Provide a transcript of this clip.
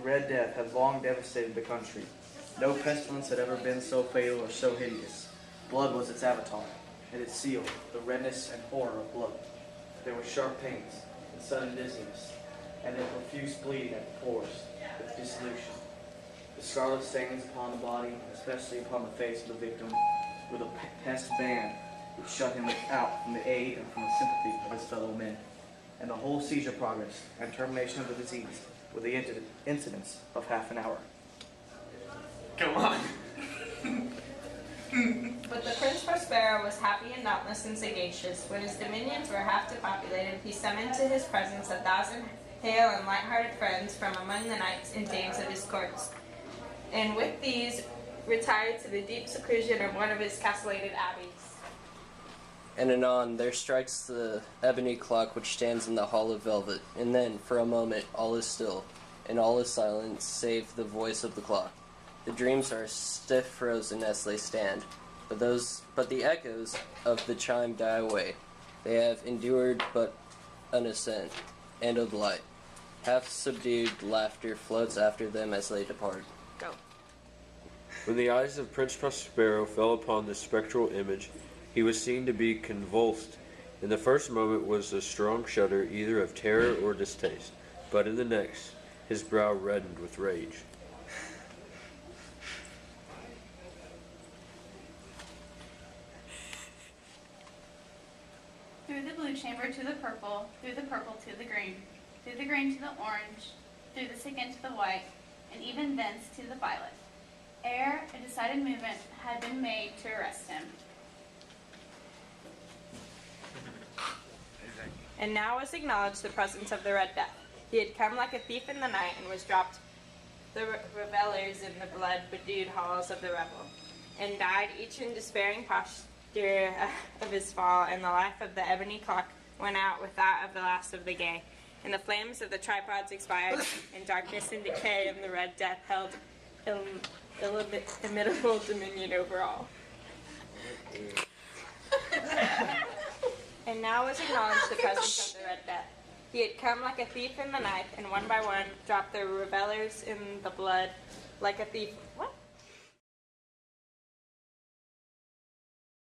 Red Death had long devastated the country. No pestilence had ever been so fatal or so hideous. Blood was its avatar, and its seal, the redness and horror of blood. There were sharp pains, and sudden dizziness, and then profuse bleeding at the pores, with dissolution. The scarlet stains upon the body, especially upon the face of the victim, were the pest band which shut him out from the aid and from the sympathy of his fellow men. And the whole seizure progress and termination of the disease were the incidents of half an hour. Come on. But the Prince Prospero was happy and dauntless and sagacious. When his dominions were half depopulated, he summoned to his presence 1,000 hale and light-hearted friends from among the knights and dames of his courts, and with these retired to the deep seclusion of one of his castellated abbeys. And anon there strikes the ebony clock which stands in the hall of velvet, and then, for a moment, all is still, and all is silent save the voice of the clock. The dreams are stiff frozen as they stand, but the echoes of the chime die away. They have endured but an ascent, and of light. Half subdued laughter floats after them as they depart. Go. When the eyes of Prince Prospero fell upon this spectral image, he was seen to be convulsed. In the first moment was a strong shudder either of terror or distaste, but in the next, his brow reddened with rage. Through the blue chamber to the purple, through the purple to the green to the orange, through the second to the white, and even thence to the violet. Ere a decided movement had been made to arrest him. And now was acknowledged the presence of the Red Death. He had come like a thief in the night and was dropped the revelers in the blood-bedewed halls of the revel, and died each in despairing posture of his fall, and the life of the ebony clock went out with that of the last of the gay, and the flames of the tripods expired, and darkness and decay of the Red Death held illimitable dominion over all. And now was acknowledged the presence of the Red Death. He had come like a thief in the night, and one by one dropped the revelers in the blood like a thief. What?